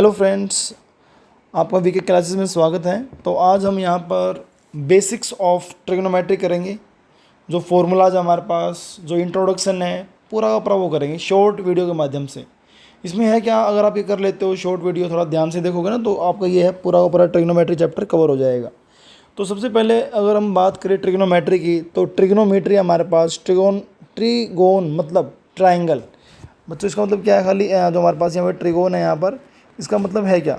Hello friends, आपका VK classes में स्वागत है। तो आज हम यहाँ पर बेसिक्स ऑफ ट्रिग्नोमेट्री करेंगे। जो फॉर्मूलाज हमारे पास, जो इंट्रोडक्शन है, पूरा का पूरा वो करेंगे शॉर्ट वीडियो के माध्यम से। इसमें है क्या, अगर आप ये कर लेते हो शॉर्ट वीडियो, थोड़ा ध्यान से देखोगे ना, तो आपका ये है पूरा का पूरा ट्रिग्नोमेट्री चैप्टर कवर हो जाएगा। तो सबसे पहले अगर हम बात करें ट्रिग्नोमेट्री की, तो ट्रिग्नोमेट्री हमारे पास ट्रिगोन मतलब ट्राइंगल। बच्चों इसका मतलब क्या है, खाली जो हमारे पास यहाँ पर ट्रिगोन है, यहाँ पर इसका मतलब है क्या।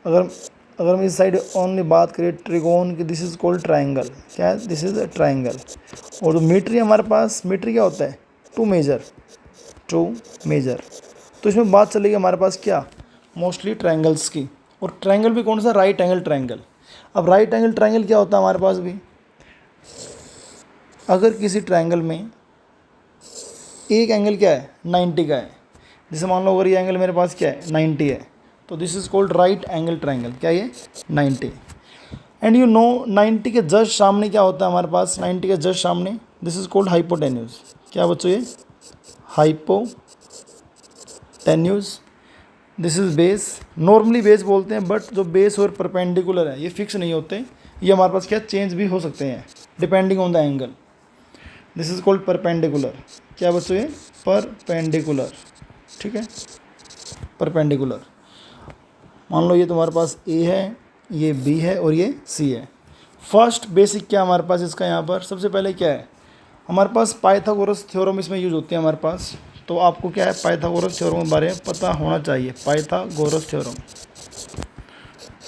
अगर अगर हम इस साइड ओनली बात करें ट्रिगोन की, दिस इज़ कॉल्ड ट्राइंगल। क्या है, दिस इज़ अ ट्राइंगल। और जो मीट्री हमारे पास, मीट्री क्या होता है, टू मेजर। तो इसमें बात चलेगी हमारे पास क्या, मोस्टली ट्राइंगल्स की। और ट्राइंगल भी कौन सा, राइट एंगल ट्राइंगल। अब राइट एंगल ट्राइंगल क्या होता है हमारे पास भी, अगर किसी ट्राइंगल में एक एंगल क्या है, 90 का है। जैसे मान लो अगर ये एंगल मेरे पास क्या है, 90 है, तो this is called right angle triangle. क्या ये, 90। एंड यू नो 90 के जस्ट सामने क्या होता है हमारे पास, 90 के जस्ट सामने, दिस इज़ कॉल्ड हाइपोटेन्यूज। क्या बच्चों, ये hypotenuse. This is base. Normally base बोलते हैं, बट जो बेस और परपेंडिकुलर है ये फिक्स नहीं होते, ये हमारे पास क्या चेंज भी हो सकते हैं depending on the angle. This is called perpendicular. क्या बच्चों, ये परपेंडिकुलर। ठीक है, परपेंडिकुलर। मान लो ये तुम्हारे पास ए है, ये बी है और ये सी है। फर्स्ट बेसिक क्या हमारे पास इसका, यहाँ पर सबसे पहले क्या है हमारे पास, पाइथागोरस थ्योरम इसमें यूज होती है हमारे पास। तो आपको क्या है, पाइथागोरस थ्योरम के बारे में पता होना चाहिए। पाइथागोरस थ्योरम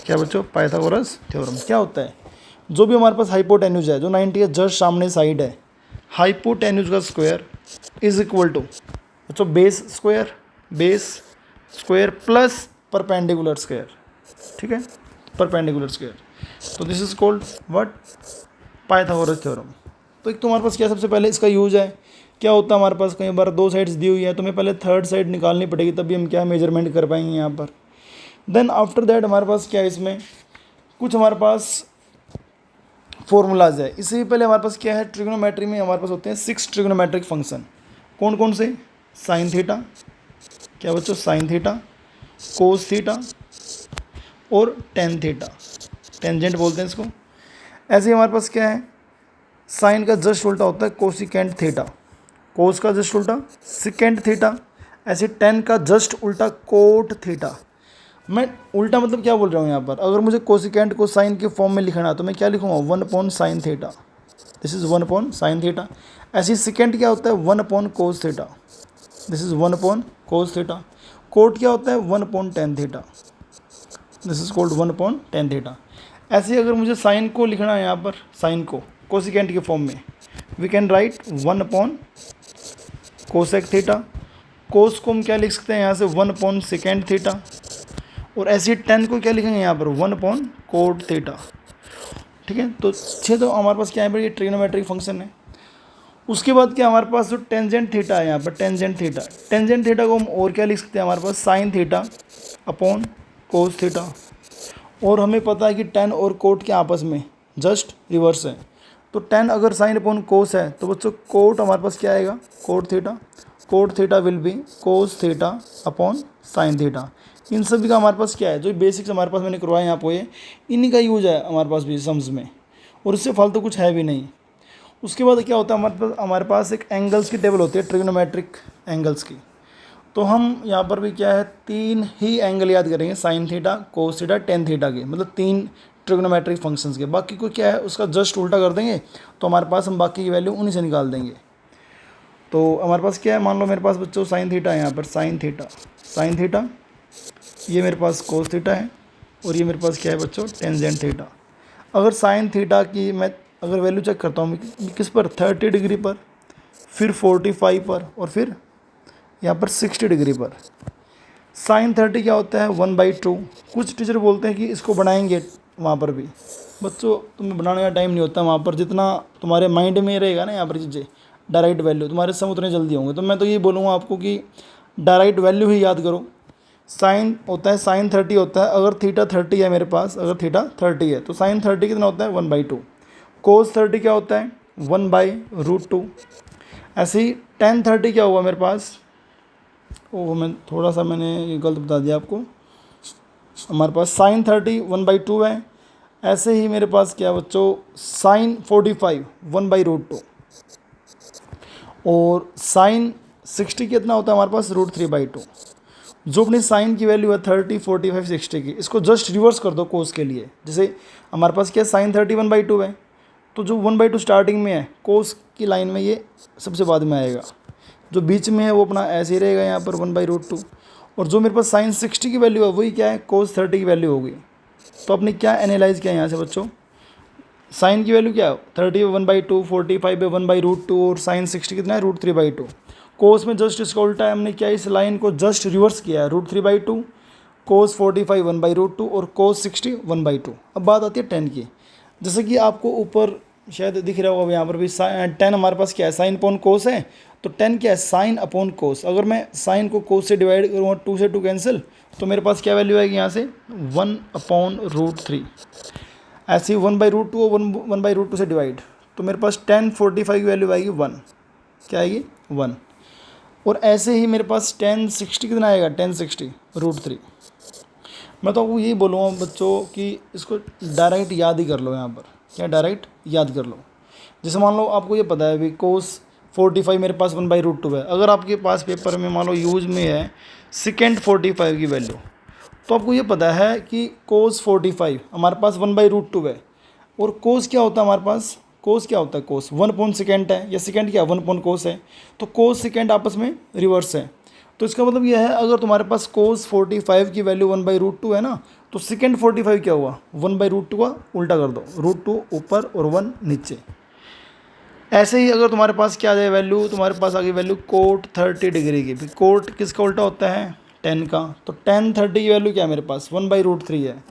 क्या बच्चों, पाइथागोरस थ्योरम क्या होता है, जो भी हमारे पास हाइपोटेन्यूज है, जो 90 के जस्ट सामने साइड है, हाइपोटेन्यूज का स्क्वायर इज इक्वल टू बच्चों base square plus perpendicular square. ठीक है, परपेंडिकुलर स्क्वायर। तो this is called what, Pythagoras theorem. तो एक तो हमारे पास क्या, सबसे पहले इसका यूज है, क्या होता है हमारे पास, कई बार दो साइड्स दी हुई है, तो हमें पहले थर्ड साइड निकालनी पड़ेगी, तभी हम क्या मेजरमेंट कर पाएंगे यहाँ पर। देन आफ्टर दैट हमारे पास क्या है, इसमें कुछ हमारे पास फॉर्मूलाज है। इससे पहले हमारे पास क्या है, ट्रिग्नोमेट्री में हमारे पास होते हैं 6 ट्रिग्नोमेट्रिक फंक्शन। कौन कौन से, साइन थीटा, क्या बच्चों, साइन थीटा, कोस थीटा और टेन थीटा, टेंजेंट बोलते हैं इसको। ऐसे ही हमारे पास क्या है, साइन का जस्ट उल्टा होता है कोसिकेंट थीटा, कोस का जस्ट उल्टा सिकेंट थीटा, ऐसे टेन का जस्ट उल्टा कोट थीटा। मैं उल्टा मतलब क्या बोल रहा हूँ यहाँ पर, अगर मुझे कोसिकेंट को साइन के फॉर्म में लिखना है तो मैं क्या लिखूँगा, 1/sin theta. This is 1/sin theta. ऐसे ही सिकेंट क्या होता है, 1/cos theta. This is 1/cos theta. Cot क्या होता है, 1/tan theta. This is called 1/tan theta. ऐसे ही अगर मुझे साइन को लिखना है यहाँ पर, साइन को कोसिकेंट के फॉर्म में, we can write 1/cosec theta. Cos को हम क्या लिख सकते हैं यहाँ से, 1/secant थीटा। और ऐसे ही टेन को क्या लिखेंगे यहाँ पर, 1/cot थीटा। ठीक है, तो तो हमारे पास क्या है, ये ट्रिग्नोमेट्रिक फंक्शन है। उसके बाद क्या हमारे पास जो टेंजेंट थीटा है यहाँ पर, टेंजेंट थीटा को हम और क्या लिख सकते हैं हमारे पास, sine theta upon cos theta. और हमें पता है कि टेन और कोट के आपस में जस्ट रिवर्स है। तो टेन अगर साइन अपॉन कोस है, तो बच्चों कोट हमारे पास क्या आएगा, cot theta will be cos theta upon sine theta. इन सभी का हमारे पास क्या है, जो बेसिक्स हमारे पास मैंने करवाया यहाँ पे, इन्हीं का यूज है हमारे पास भी सम्स में, और इससे फालतू कुछ है भी नहीं। उसके बाद क्या होता है हमारे पास एक एंगल्स की टेबल होती है, ट्रिग्नोमेट्रिक एंगल्स की। तो हम यहाँ पर भी क्या है, 3 ही एंगल याद करेंगे, sine theta, cos theta, tan theta के, मतलब 3 ट्रिग्नोमेट्रिक फंक्शंस के। बाकी को क्या है, उसका जस्ट उल्टा कर देंगे, तो हमारे पास हम बाकी की वैल्यू उन्हीं से निकाल देंगे। तो हमारे पास क्या है, मान लो मेरे पास बच्चों साइन थीटा है, यहाँ पर साइन थीटा, ये मेरे पास कोस थीटा है, और ये मेरे पास क्या है बच्चों, टेंजेंट थीटा। अगर साइन थीटा की मैं अगर वैल्यू चेक करता हूँ, किस पर, 30 डिग्री पर, फिर 45 पर, और फिर यहाँ पर 60 डिग्री पर। साइन 30 क्या होता है, 1/2। कुछ टीचर बोलते हैं कि इसको बनाएंगे वहाँ पर भी। बच्चों तुम्हें बनाने का टाइम नहीं होता वहाँ पर, जितना तुम्हारे माइंड में रहेगा ना यहाँ पर चीज़ें, डायरेक्ट वैल्यू तुम्हारे सम उतने जल्दी होंगे। तो मैं तो ये बोलूँगा आपको कि डायरेक्ट वैल्यू ही याद करो। साइन होता है, साइन 30 होता है, अगर थीटा 30 है मेरे पास, अगर थीटा 30 है तो साइन 30 कितना होता है, 1/2। कोस 30 क्या होता है, 1/√2। ऐसे ही tan 30 क्या हुआ मेरे पास, मैंने ये गलत बता दिया आपको, हमारे पास साइन 30 1/2 है। ऐसे ही मेरे पास क्या है बच्चों, साइन 45 1/√2 और साइन 60 कितना होता है हमारे पास, √3/2। जो अपनी साइन की वैल्यू है 30 45 60 की, इसको जस्ट रिवर्स कर दो कोस के लिए। जैसे हमारे पास क्या है, साइन 30 1/2 है, तो जो 1/2 स्टार्टिंग में है कोस की लाइन में, ये सबसे बाद में आएगा। जो बीच में है वो अपना ऐसे ही रहेगा यहाँ पर 1/√2। और जो मेरे पास साइन 60 की वैल्यू है वही क्या है, कोस 30 की वैल्यू होगी। तो अपने क्या एनालाइज किया यहाँ से बच्चों, साइन की वैल्यू क्या है 30 है 1/2, 45 है 1/√2 और साइन 60 कितना है √3/2। कोस में जस्ट इसका उल्टा है, हमने क्या इस लाइन को जस्ट रिवर्स किया है, √3/2, कोस 45 1/√2 और कोस 60 1/2। अब बात आती है 10 की। जैसे कि आपको ऊपर शायद दिख रहा होगा यहाँ पर भी 10 हमारे पास क्या है, साइन अपॉन कोस है, तो 10 क्या है, साइन अपॉन कोस। अगर मैं साइन को कोस से डिवाइड करूँगा, 2 से 2 कैंसिल, तो मेरे पास क्या वैल्यू आएगी यहाँ से 1/√3। ऐसे ही 1/√2 और 1/√2 से डिवाइड, तो मेरे पास 10 45 की वैल्यू आएगी 1, क्या आएगी 1। और ऐसे ही मेरे पास 10 60 कितना आएगा, 10 60 √3। मैं तो आपको यही बोलूँगा बच्चों कि इसको डायरेक्ट याद ही कर लो, यहाँ पर क्या डायरेक्ट याद कर लो। जैसे मान लो आपको ये पता है अभी कोस 45 मेरे पास 1/√2 है। अगर आपके पास पेपर में मान लो यूज में है सेकेंड 45 की वैल्यू, तो आपको ये पता है कि कोस 45 हमारे पास 1/√2 है। और कोस क्या होता है हमारे पास, कोस क्या होता है, कोस 1/सेकेंड है, या सेकेंड क्या 1/कोस है, तो कोस सेकेंड आपस में रिवर्स है। तो इसका मतलब यह है अगर तुम्हारे पास कोस 45 की वैल्यू 1/√2 है ना, तो सेकेंड 45 क्या हुआ, 1/√2 का उल्टा कर दो, √2 ऊपर और 1 नीचे। ऐसे ही अगर तुम्हारे पास क्या आ जाए वैल्यू, तुम्हारे पास आ गई वैल्यू कोट 30 डिग्री की। कोट किसका उल्टा होता है, 10 का। तो 10 30 की वैल्यू क्या है मेरे पास 1/√3 है,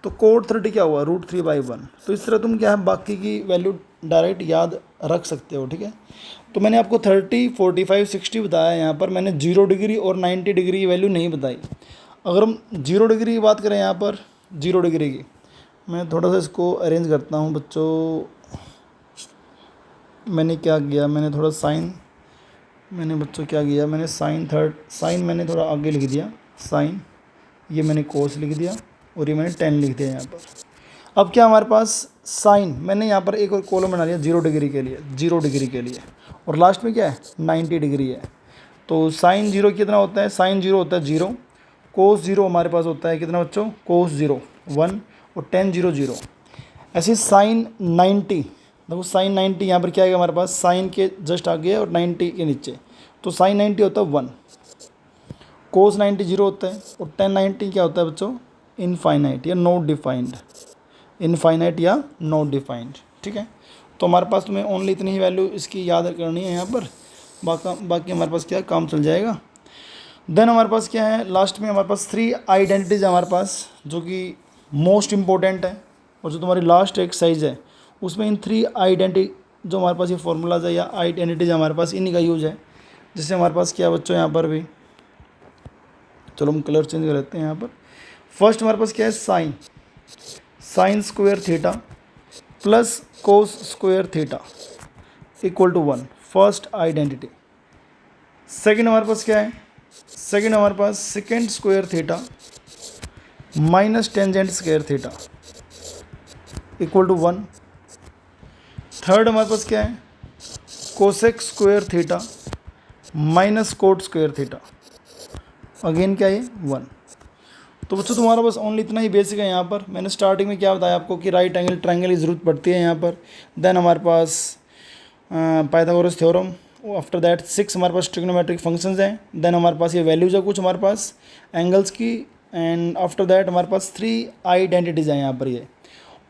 तो कोट 30 क्या हुआ √3/1। तो इस तरह तुम क्या है बाकी की वैल्यू डायरेक्ट याद रख सकते हो, ठीक है। तो मैंने आपको 30 45 60 बताया, यहाँ पर मैंने 0 डिग्री और 90 डिग्री की वैल्यू नहीं बताई। अगर हम 0 डिग्री की बात करें, यहाँ पर 0 डिग्री की, मैं थोड़ा सा इसको अरेंज करता हूँ बच्चों। मैंने क्या किया, मैंने थोड़ा साइन, मैंने बच्चों क्या किया, मैंने साइन मैंने थोड़ा आगे लिख दिया, साइन ये मैंने कोस लिख दिया और ये मैंने 10 लिख दिया यहाँ पर। अब क्या हमारे पास साइन, मैंने यहाँ पर एक और कॉलम बना लिया 0 डिग्री के लिए, 0 डिग्री के लिए, और लास्ट में क्या है 90 डिग्री है। तो साइन 0 कितना होता है, साइन 0 होता है 0, कोस 0 हमारे पास होता है कितना बच्चों, कोस 0 1 और 10 0 0। ऐसे साइन 90, देखो साइन 90 यहाँ पर क्या आएगा हमारे पास, साइन के जस्ट आगे और 90 के नीचे, तो साइन 90 होता है 1, कोस 90 0 होता है, और 10 90 क्या होता है बच्चों, इनफाइनाइट या नॉट डिफाइंड, इनफाइनाइट या नॉट डिफाइंड, ठीक है। तो हमारे पास तुम्हें ओनली इतनी ही वैल्यू इसकी याद करनी है यहाँ पर, बाकी हमारे पास क्या काम चल जाएगा। देन हमारे पास क्या है लास्ट में, हमारे पास 3 आइडेंटिटीज है हमारे पास, जो कि मोस्ट इम्पोर्टेंट है, और जो तुम्हारी लास्ट एक्सरसाइज है उसमें इन 3 आइडेंटिटी जो हमारे पास ये फॉर्मूलाज है या आइडेंटिटीज हमारे पास, इन्हीं का यूज़ है। जिससे हमारे पास क्या बच्चों यहाँ पर भी, चलो हम कलर चेंज कर लेते हैं यहाँ पर। फर्स्ट हमारे पास क्या है, sine, sine square theta plus cos square theta equal to 1, first identity. Second हमारे पास क्या है, सेकंड हमारे पास secant square theta minus tangent square theta equal to 1। Third हमारे पास क्या है, cosec square theta minus cot square theta, again क्या है 1। तो बच्चों तुम्हारा बस ओनली इतना ही बेसिक है। यहाँ पर मैंने स्टार्टिंग में क्या बताया आपको कि राइट एंगल ट्रायंगल की ज़रूरत पड़ती है यहाँ पर। देन हमारे पास पाइथागोरस थ्योरम, आफ्टर दैट 6 हमारे पास ट्रिग्नोमेट्रिक फंक्शंस हैं। देन हमारे पास ये वैल्यूज़ है कुछ हमारे पास एंगल्स की, एंड आफ्टर दैट हमारे पास 3 आइडेंटिटीज़ हैं यहाँ पर ये।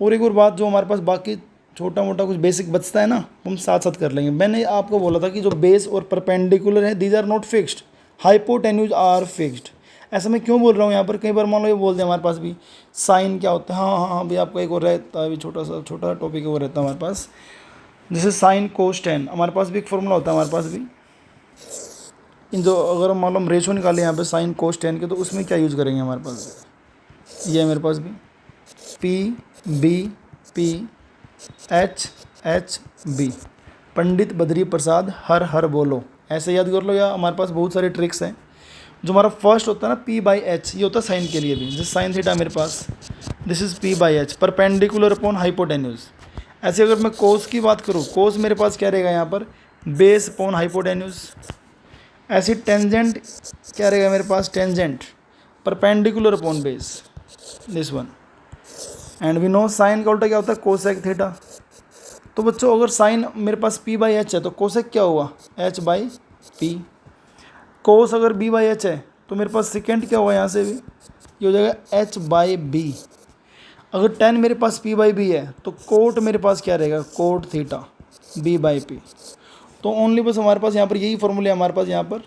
और एक और बात, जो हमारे पास बाकी छोटा मोटा कुछ बेसिक बचता है ना, हम साथ साथ कर लेंगे। मैंने आपको बोला था कि जो बेस और परपेंडिकुलर है these are not fixed, hypotenuse are fixed. ऐसा मैं क्यों बोल रहा हूँ यहाँ पर, कई बार मान लो ये बोलते हैं हमारे पास भी साइन क्या होता है, हाँ हाँ हाँ भाई आपका एक और रहता है, अभी छोटा टॉपिक और रहता है हमारे पास, जैसे साइन कोस 10 हमारे पास भी एक फॉर्मूला होता है हमारे पास भी। इन जो अगर हम मान लो हम रेशो निकालें यहाँ पे साइन कोस 10 के, तो उसमें क्या यूज़ करेंगे हमारे पास, ये है मेरे पास भी P B P H H B, Pandit Badri Prasad Har Har बोलो, ऐसे याद कर लो। या हमारे पास बहुत सारे ट्रिक्स हैं जो हमारा फर्स्ट होता है ना पी बाई एच, ये होता है साइन के लिए भी, जैसे साइन थीटा मेरे पास, this is P by H perpendicular upon hypotenuse. ऐसे अगर मैं कोस की बात करूँ, कोस मेरे पास क्या रहेगा यहाँ पर, बेस अपॉन हाइपोटेन्यूज। ऐसे टेंजेंट क्या रहेगा मेरे पास, tangent perpendicular upon base, this one. And we know sine का उल्टा क्या होता है, कोसेक थीटा। तो बच्चों अगर साइन मेरे पास पी बाई एच है तो कोसेक क्या हुआ, एच बाई पी। कोस अगर बी बाई एच है तो मेरे पास सेकेंड क्या हुआ, यहाँ से भी ये हो जाएगा एच बाई बी। अगर टेन मेरे पास पी बाई बी है तो कोट मेरे पास क्या रहेगा, cot theta B by P. तो ओनली बस हमारे पास यहाँ पर यही फॉर्मूले हमारे पास यहाँ पर।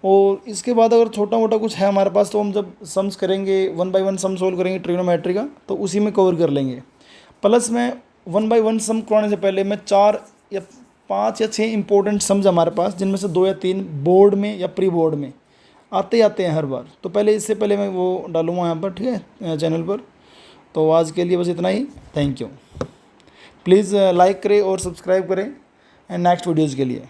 और इसके बाद अगर छोटा मोटा कुछ है हमारे पास तो हम जब सम्स करेंगे, one by one sum solve करेंगे ट्रिग्नोमेट्री का, तो उसी में कवर कर लेंगे। प्लस में वन बाई वन सम करवाने से पहले मैं 4 या 5 या 6 इंपॉर्टेंट सम्स हमारे पास, जिनमें से 2 या 3 बोर्ड में या प्री बोर्ड में आते ही आते हैं हर बार, तो पहले इससे पहले मैं वो डालूँगा यहाँ पर, ठीक है, चैनल पर। तो आज के लिए बस इतना ही, थैंक यू। प्लीज़ लाइक करें और सब्सक्राइब करें एंड नेक्स्ट वीडियोज़ के लिए।